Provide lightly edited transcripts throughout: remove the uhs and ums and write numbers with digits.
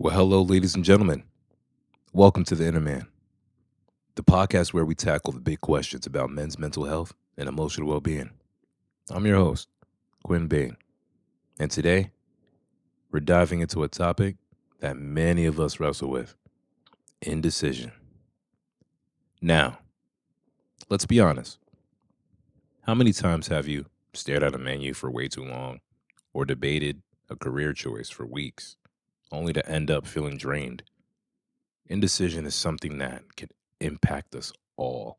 Well, hello, ladies and gentlemen. Welcome to the Innerman, the podcast where we tackle the big questions about men's mental health and emotional well being. I'm your host, Quinn Bain, and today we're diving into a topic that many of us wrestle with: indecision. Now, let's be honest. How many times have you stared at a menu for way too long or debated a career choice for weeks only to end up feeling drained? Indecision is something that can impact us all,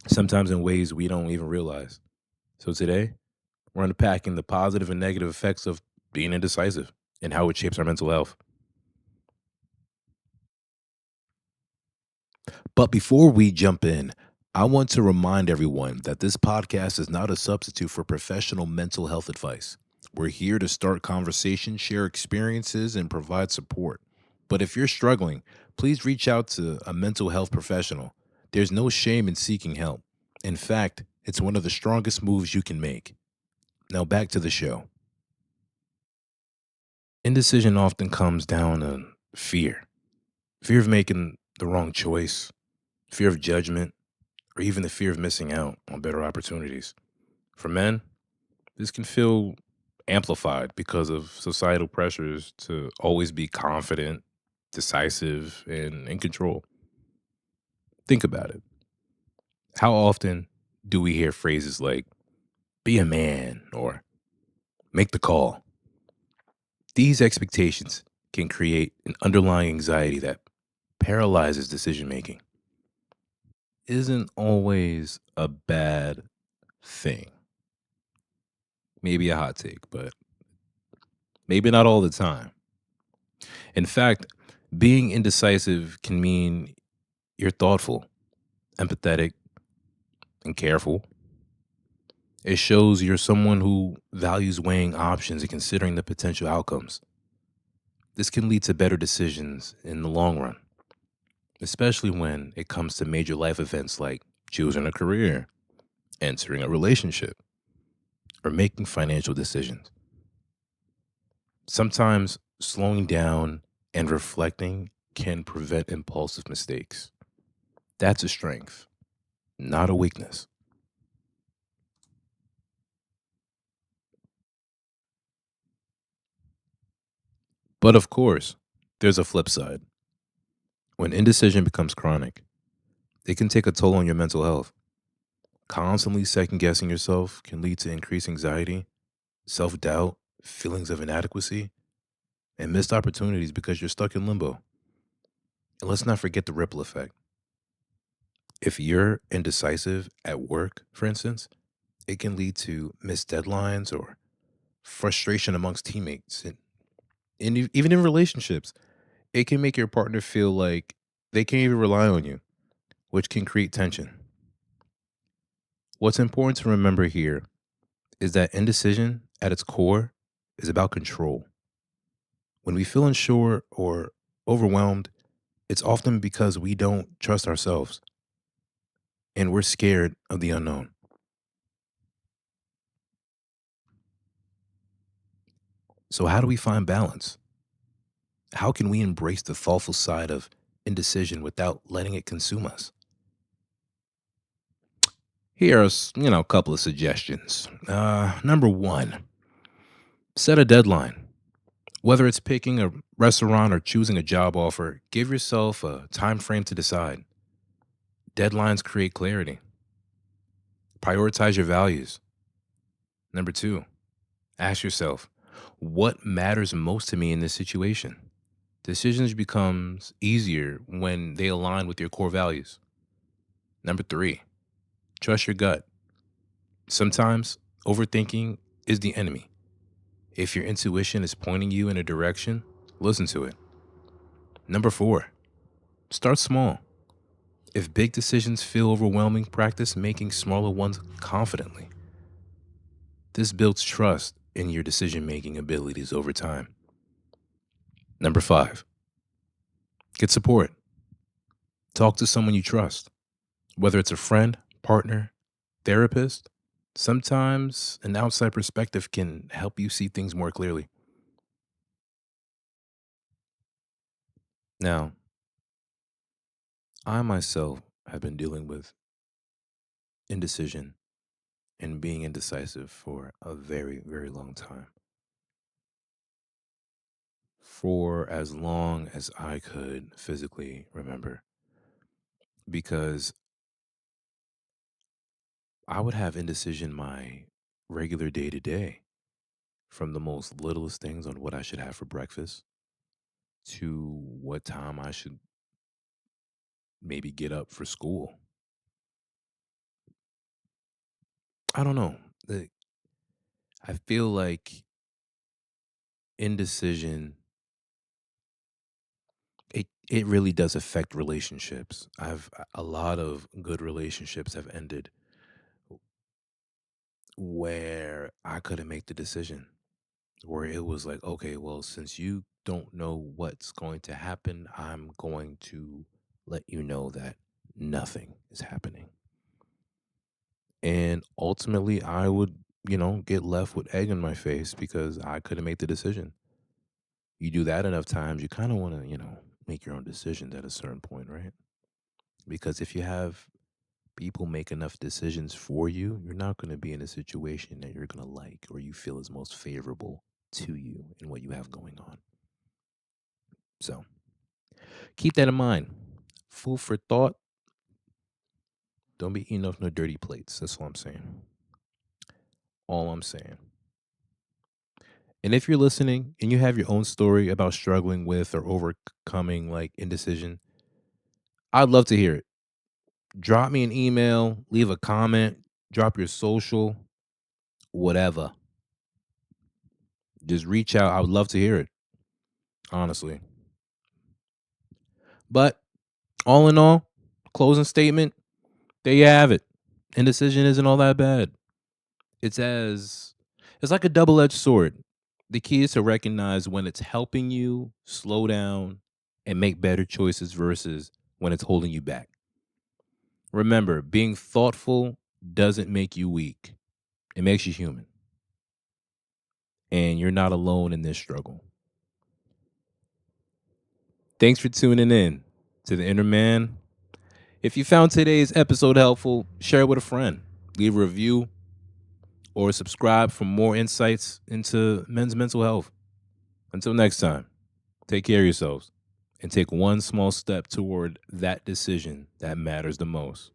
sometimes in ways we don't even realize. So today, we're unpacking the positive and negative effects of being indecisive and how it shapes our mental health. But before we jump in, I want to remind everyone that this podcast is not a substitute for professional mental health advice. We're here to start conversations, share experiences, and provide support. But if you're struggling, please reach out to a mental health professional. There's no shame in seeking help. In fact, it's one of the strongest moves you can make. Now back to the show. Indecision often comes down to fear of making the wrong choice, fear of judgment, or even the fear of missing out on better opportunities. For men, this can feel amplified because of societal pressures to always be confident, decisive, and in control. Think about it. How often do we hear phrases like, be a man, or make the call? These expectations can create an underlying anxiety that paralyzes decision making. Isn't always a bad thing. Maybe a hot take, but maybe not all the time. In fact, being indecisive can mean you're thoughtful, empathetic, and careful. It shows you're someone who values weighing options and considering the potential outcomes. This can lead to better decisions in the long run, especially when it comes to major life events like choosing a career, entering a relationship, or making financial decisions. Sometimes slowing down and reflecting can prevent impulsive mistakes. That's a strength, not a weakness. But of course, there's a flip side. When indecision becomes chronic, it can take a toll on your mental health. Constantly second guessing yourself can lead to increased anxiety, self doubt, feelings of inadequacy, and missed opportunities because you're stuck in limbo. And let's not forget the ripple effect. If you're indecisive at work, for instance, it can lead to missed deadlines or frustration amongst teammates. And even in relationships, it can make your partner feel like they can't even rely on you, which can create tension. What's important to remember here is that indecision at its core is about control. When we feel unsure or overwhelmed, it's often because we don't trust ourselves and we're scared of the unknown. So, how do we find balance? How can we embrace the thoughtful side of indecision without letting it consume us? Here are, a couple of suggestions. Number one, set a deadline. Whether it's picking a restaurant or choosing a job offer, give yourself a time frame to decide. Deadlines create clarity. Prioritize your values. Number two, ask yourself, what matters most to me in this situation? Decisions becomes easier when they align with your core values. Number three, trust your gut. Sometimes overthinking is the enemy. If your intuition is pointing you in a direction, listen to it. Number four, start small. If big decisions feel overwhelming, practice making smaller ones confidently. This builds trust in your decision making abilities over time. Number five, get support. Talk to someone you trust, whether it's a friend, partner, therapist. Sometimes an outside perspective can help you see things more clearly. Now, I myself have been dealing with indecision and being indecisive for a very, very long time. For as long as I could physically remember. Because I would have indecision my regular day to day, from the most littlest things on what I should have for breakfast to what time I should maybe get up for school. I don't know. I feel like indecision, it really does affect relationships. A lot of good relationships have ended where I couldn't make the decision, where it was like, okay, well, since you don't know what's going to happen, I'm going to let you know that nothing is happening. And ultimately, I would, get left with egg in my face because I couldn't make the decision. You do that enough times, you kind of want to, make your own decisions at a certain point, right? Because if you have people make enough decisions for you, you're not going to be in a situation that you're going to like or you feel is most favorable to you and what you have going on. So keep that in mind. Food for thought. Don't be eating off no dirty plates. That's all I'm saying. All I'm saying. And if you're listening and you have your own story about struggling with or overcoming like indecision, I'd love to hear it. Drop me an email, leave a comment, drop your social, whatever. Just reach out. I would love to hear it, honestly. But all in all, closing statement, there you have it. Indecision isn't all that bad. It's as it's like a double-edged sword. The key is to recognize when it's helping you slow down and make better choices versus when it's holding you back. Remember, being thoughtful doesn't make you weak. It makes you human. And you're not alone in this struggle. Thanks for tuning in to the Innerman. If you found today's episode helpful, share it with a friend. Leave a review or subscribe for more insights into men's mental health. Until next time, take care of yourselves and take one small step toward that decision that matters the most.